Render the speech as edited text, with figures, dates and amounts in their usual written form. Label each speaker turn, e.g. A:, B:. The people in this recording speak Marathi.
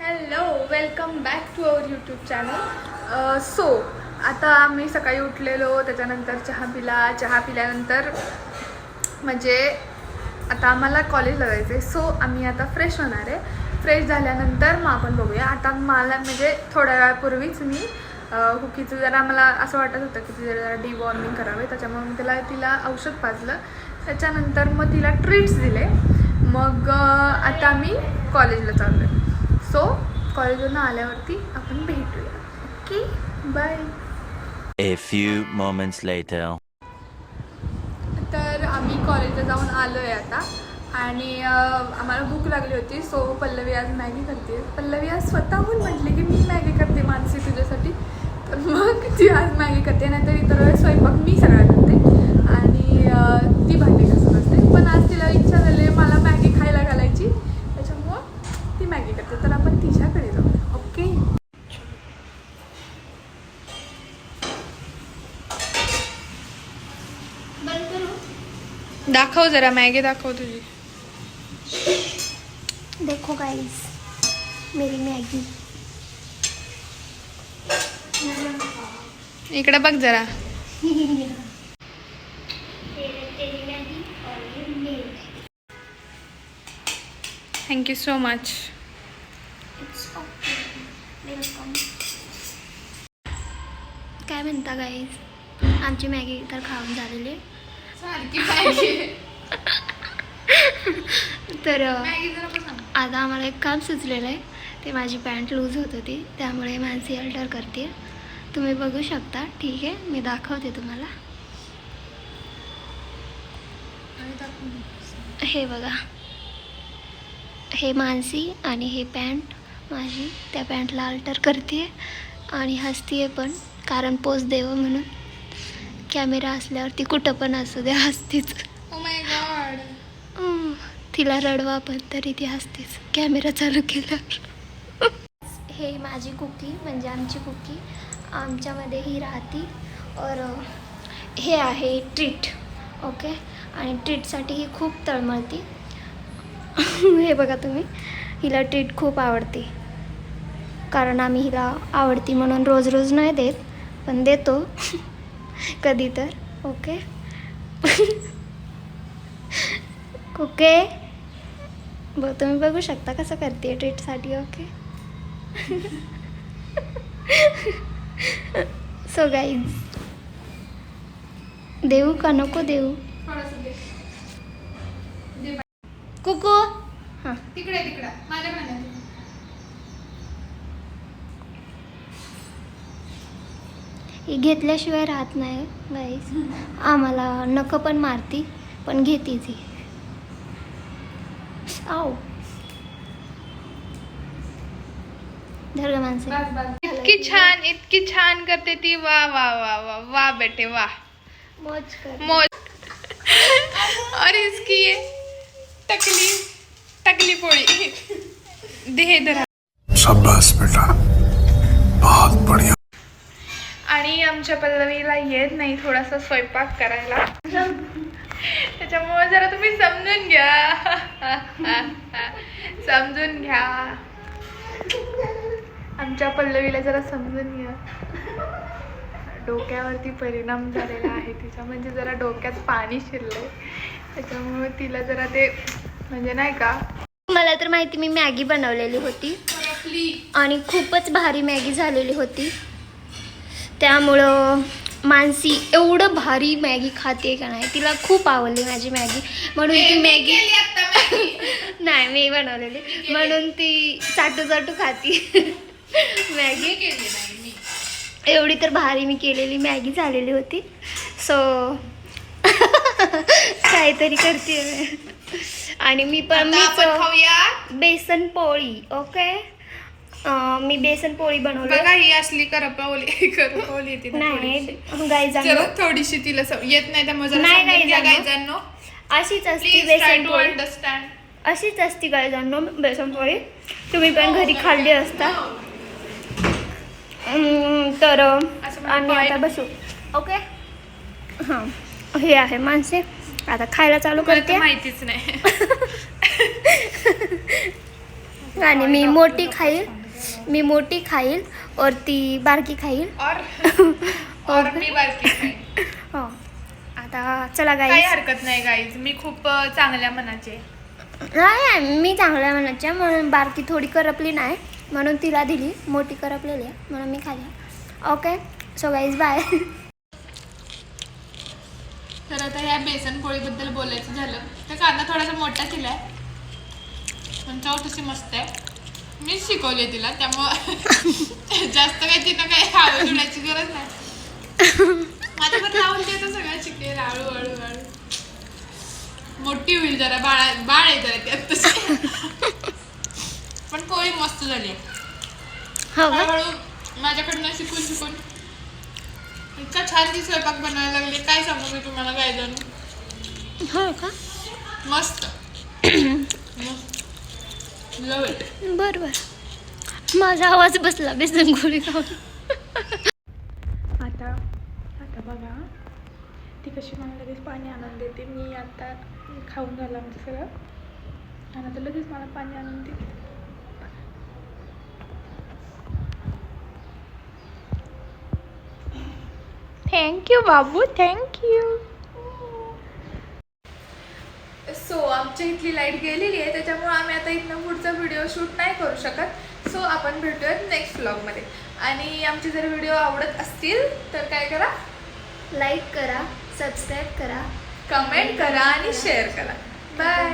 A: Hello, welcome back to our YouTube channel. So आता मी सकाळी उठलेलो, त्याच्यानंतर चहा पिल्यानंतर म्हणजे आता आम्हाला कॉलेजला जायचं आहे. सो आम्ही आता फ्रेश होणार आहे. फ्रेश झाल्यानंतर मग आपण बघूया. आता मला म्हणजे थोड्या वेळापूर्वीच मी हुकीचं जरा मला असं वाटत होतं की तिला जरा डिवॉर्मिंग करावे, त्याच्यामुळे मी तिला औषध पाजलं. त्याच्यानंतर मग तिला ट्रीट्स दिले. मग आता आम्ही कॉलेजला चाललो आहे. सो कॉलेजवरून आल्यावरती आपण भेटूया. Okay, bye.
B: A few moments later.
A: तर आम्ही कॉलेजला जाऊन आलो आहे आता आणि आम्हाला भूक लागली होती. सो पल्लवी आज मॅगी करते. पल्लवी आज स्वतःहून म्हटली की मी मॅगी करते मानसी तुझ्यासाठी. तर मग ती आज मॅगी करते, नाहीतर इतर वेळेस स्वयंपाक मी सगळा करते आणि ती भांडी घासत असते. पण आज तिला इच्छा झाली मला मॅगी खायला घालायची, त्याच्यामुळं ती मॅगी करते. तर आपण तिच्याकडे जाऊ. ओके, दाखव जरा मॅगी दाखव तुझी.
C: देखो गाइस, मेरी मैगी.
A: इकडे बघ जरा. Thank you so much.
C: काय म्हणता गाईज, आमची मॅगी तर खाऊन झालेली आहे. तर आता आम्हाला एक काम सुचलेलं आहे. ते माझी पॅन्ट लूज होत होती, त्यामुळे मानसी अल्टर करते. तुम्ही बघू शकता. ठीक आहे, मी दाखवते तुम्हाला. हे बघा, हे मानसी आणि हे पॅन्ट माझी त्या पॅन्टला अल्टर करते आणि हसतीये पण, कारण पोच देवं म्हणून. कॅमेरा असल्यावर ती कुठं पण असू द्या हसतीच.
A: Oh my God.
C: तिला रडवा पण तरी ती हसतेच कॅमेरा चालू केल्यावर. हे माझी कुकी, म्हणजे आमची कुकी. आमच्यामध्ये ही राहती. और हे आहे ट्रीट. ओके, आणि ट्रीटसाठी ही खूप तळमळती. हे बघा तुम्ही, हिला ट्रीट खूप आवडते. कारण आम्ही हिला आवडती म्हणून रोज रोज नाही देत, पण देतो कधी तर. ओके ओके, तुम्ही बघू शकता कसं करते ट्रीटसाठी. ओके सो गाईज, देऊ का नको देऊ कुकू? हां,
A: तिकडे माझ्याकडे नाही.
C: ही घेतल्याशिवाय राहत नाही गाईज. आम्हाला नखं पण मारती, पण घेते ती. आव धर ग माणसे.
A: इतकी छान करते ती. वा वा वा वा वा बेटे वा.
C: मौज कर.
A: मौज. और इसकी ये टकली पोळी दे धरा.
D: शाबाश बेटा, बहुत बढ़िया.
A: आणि आमच्या पल्लवीला येत नाही थोडासा स्वयंपाक करायला, त्याच्यामुळे जरा तुम्ही समजून घ्या. समजून घ्या, आमच्या पल्लवीला जरा समजून घ्या. डोक्यावरती परिणाम झालेला आहे तिच्या, म्हणजे जरा डोक्यात पाणी शिरलंय, त्याच्यामुळे तिला जरा ते म्हणजे नाही का.
C: मला तर माहिती, मी मॅगी बनवलेली होती आणि खूपच भारी मॅगी झालेली होती. त्यामुळं मानसी एवढं भारी मॅगी खाते का नाही, तिला खूप आवडली माझी मॅगी, म्हणून ती मॅगी नाही मी बनवलेली, म्हणून ती चाटू खाती मॅगी. एवढी तर भारी मी केलेली मॅगी झालेली होती. सो काहीतरी करते. आणि मी बेसन पोळी. ओके, मी बेसन पोळी बनवली.
A: ही असली करपवली येते
C: नाही गाईजांनो,
A: थोडीशी तिला येत नाही, त्यामुळे
C: नाही
A: गाईजांनो
C: अशीच असते बेसन पोळी.
A: अंडरस्टँड.
C: अशीच असते गाईजांनो बेसन पोळी. तुम्ही पण घरी खाल्ली असता. तर आम्ही आता बसू. ओके, हां, हे आहे माणसे. आता खायला चालू करते.
A: माहितीच नाही.
C: आणि मी मोठी खाईल और ती बारकी खाईल
A: और मी बारकी खाईन.
C: हो. आता चला
A: काही
C: गाईज.
A: हरकत नाही गाईज, मी खूप चांगल्या मनाचे.
C: नाही मी चांगल्या मनाच्या, म्हणून बारकी थोडी करपली नाही म्हणून तिला दिली, मोठी करपलेली आहे म्हणून मी खाली. Okay so guys bye.
A: तर आता ह्या बेसन पोळीबद्दल बोलायचं झालं तर कांदा थोडासा मोठा केलाय पण चव तशी मस्त आहे. मीच शिकवले तिला, त्यामुळं जास्त काही तिनं काही आवड उडायची गरज नाही. माझ्या पण लावून ते तर सगळं शिकेल हळूहळू. मोठी होईल जरा, बाळ आहे जरा त्यात तशी. पण पोळी मस्त झाली.
C: हो का?
A: हळूहळू माझ्याकडनं शिकून इतका छान ती स्वयंपाक बनायला लागले, काय सांगू मी तुम्हाला. काय जाणू
C: हो का?
A: मस्त. लव इट.
C: बरं माझा आवाज बसला बेसन गोळी खाऊन.
A: आता बघा ती कशी मला लगेच पाणी आणून देते. मी आता खाऊन झालं आमचं सगळं आणि आता लगेच मला पाणी आणून देते. थँक्यू बाबू, थँक्यू. सो आमच्या इथली लाईट गेलेली आहे, त्याच्यामुळे आम्ही आता इथनं पुढचा व्हिडिओ शूट नाही करू शकत. सो आपण भेटूयात नेक्स्ट व्लॉगमध्ये. आणि आमचे जर व्हिडिओ आवडत असतील तर काय करा,
C: लाईक करा, सबस्क्राईब करा,
A: कमेंट करा आणि शेअर करा. बाय.